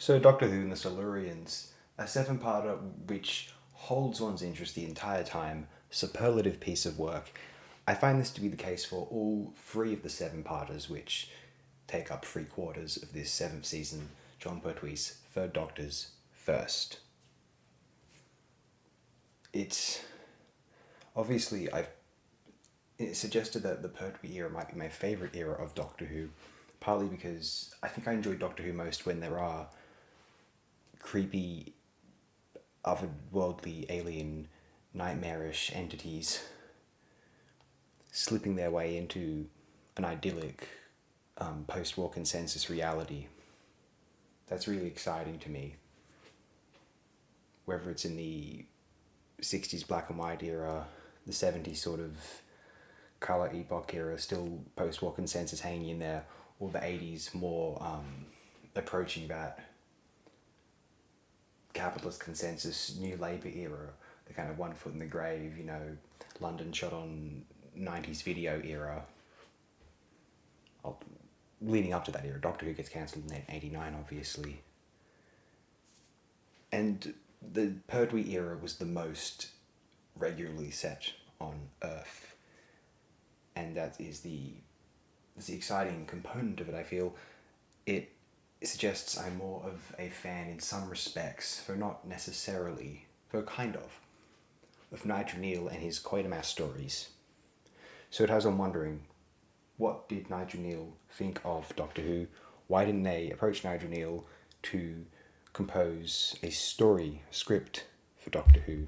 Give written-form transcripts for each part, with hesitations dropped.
So, Doctor Who and the Silurians, a seven-parter which holds one's interest the entire time, superlative piece of work. I find this to be the case for all three of the seven-parters, which take up three-quarters of this seventh season, John Pertwee's Third Doctor's first. It's obviously it suggested that the Pertwee era might be my favourite era of Doctor Who, partly because I think I enjoy Doctor Who most when there are creepy, otherworldly, alien, nightmarish entities slipping their way into an idyllic post-war consensus reality. That's really exciting to me. Whether it's in the 60s black and white era, the 70s sort of colour epoch era, still post-war consensus hanging in there, or the 80s more approaching that capitalist consensus, new Labour era, the kind of one foot in the grave, London shot on 90s video era. Leading up to that era, Doctor Who gets cancelled in 89, obviously. And the Pertwee era was the most regularly set on Earth. And that is the exciting component of it, I feel. It suggests I'm more of a fan in some respects, though not necessarily, though kind of Nigel Neal and his Quatermass stories. So it has one wondering, what did Nigel Neal think of Doctor Who? Why didn't they approach Nigel Neal to compose a script for Doctor Who?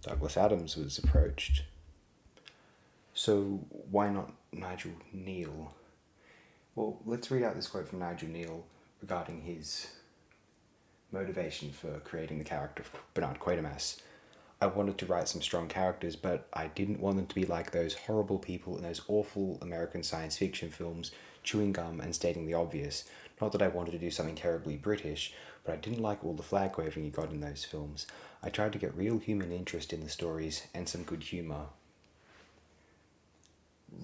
Douglas Adams was approached. So why not Nigel Neal? Well, let's read out this quote from Nigel Neal regarding his motivation for creating the character of Bernard Quatermass. I wanted to write some strong characters, but I didn't want them to be like those horrible people in those awful American science fiction films, chewing gum and stating the obvious. Not that I wanted to do something terribly British, but I didn't like all the flag waving you got in those films. I tried to get real human interest in the stories and some good humour.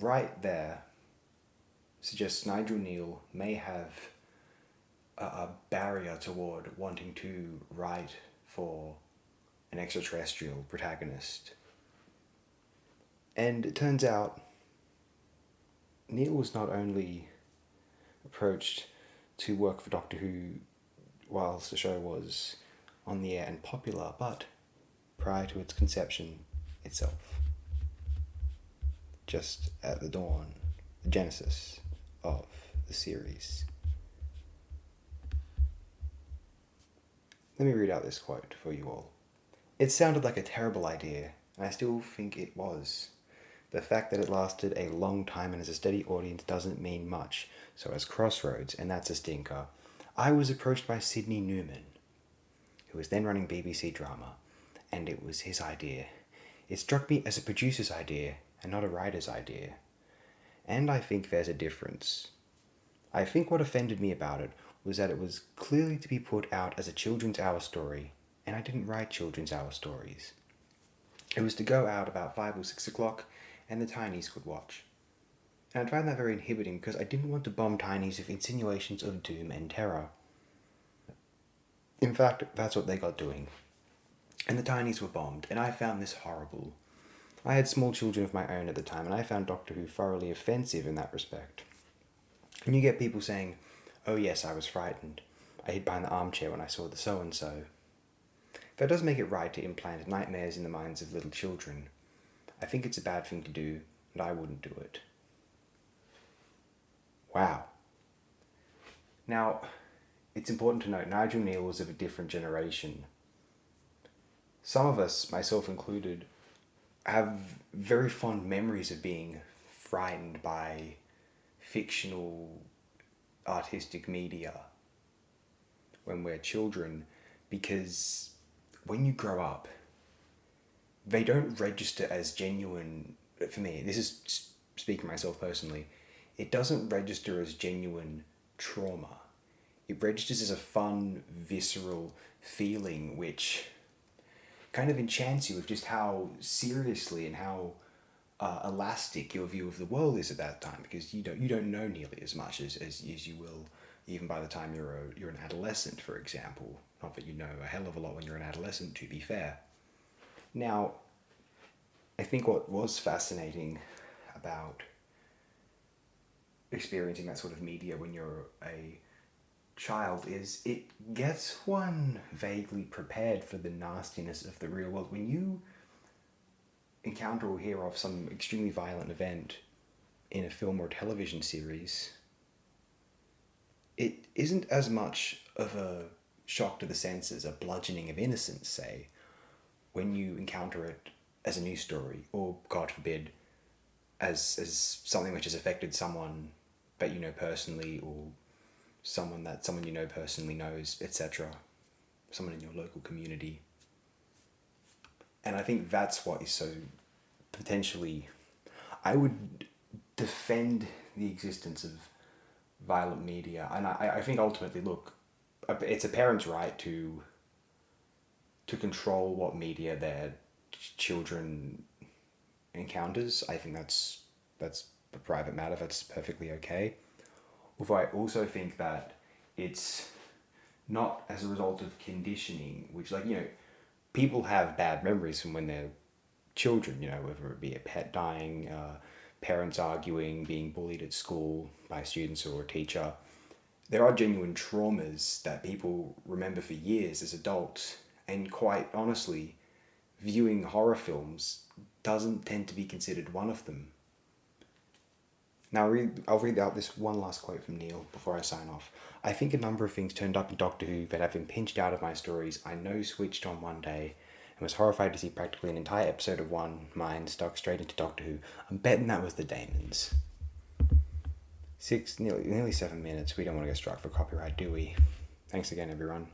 Right there suggests Nigel Neal may have a barrier toward wanting to write for an extraterrestrial protagonist. And it turns out Neal was not only approached to work for Doctor Who whilst the show was on the air and popular, but prior to its conception itself. Just at the dawn, the genesis of the series. Let me read out this quote for you all. It sounded like a terrible idea, and I still think it was. The fact that it lasted a long time and has a steady audience doesn't mean much, so as Crossroads, and that's a stinker. I was approached by Sidney Newman, who was then running BBC Drama, and it was his idea. It struck me as a producer's idea, and not a writer's idea. And I think there's a difference. I think what offended me about it was that it was clearly to be put out as a children's hour story, and I didn't write children's hour stories. It was to go out about 5 or 6 o'clock, and the tinies could watch. And I find that very inhibiting because I didn't want to bomb tinies with insinuations of doom and terror. In fact, that's what they got doing. And the tinies were bombed, and I found this horrible. I had small children of my own at the time, and I found Doctor Who thoroughly offensive in that respect. And you get people saying, oh yes, I was frightened. I hid behind the armchair when I saw the so-and-so. That does make it right to implant nightmares in the minds of little children. I think it's a bad thing to do, and I wouldn't do it. Wow. Now, it's important to note Nigel Neal was of a different generation. Some of us, myself included, have very fond memories of being frightened by fictional artistic media when we're children, because when you grow up, they don't register as genuine. For me, this is speaking myself personally, it doesn't register as genuine trauma. It registers as a fun, visceral feeling which kind of enchants you with just how seriously and how elastic your view of the world is at that time, because you don't know nearly as much as you will even by the time you're an adolescent, for example. Not that you know a hell of a lot when you're an adolescent, to be fair. Now, I think what was fascinating about experiencing that sort of media when you're a child is it gets one vaguely prepared for the nastiness of the real world. When you encounter or hear of some extremely violent event in a film or television series, it isn't as much of a shock to the senses, a bludgeoning of innocence, say, when you encounter it as a news story, or, God forbid, as something which has affected someone that you know personally, or someone that someone you know personally knows, etc. Someone in your local community. And I think that's what is so potentially... I would defend the existence of violent media. And I think ultimately, look, it's a parent's right to control what media their children encounters. I think that's a private matter. That's perfectly okay. Although I also think that it's not as a result of conditioning, which, like, people have bad memories from when they're children, whether it be a pet dying, parents arguing, being bullied at school by students or a teacher. There are genuine traumas that people remember for years as adults, and quite honestly, viewing horror films doesn't tend to be considered one of them. Now, I'll read out this one last quote from Neil before I sign off. I think a number of things turned up in Doctor Who that have been pinched out of my stories I know switched on one day, and was horrified to see practically an entire episode of One Mind stuck straight into Doctor Who. I'm betting that was the Daemons. Nearly 7 minutes. We don't want to get struck for copyright, do we? Thanks again, everyone.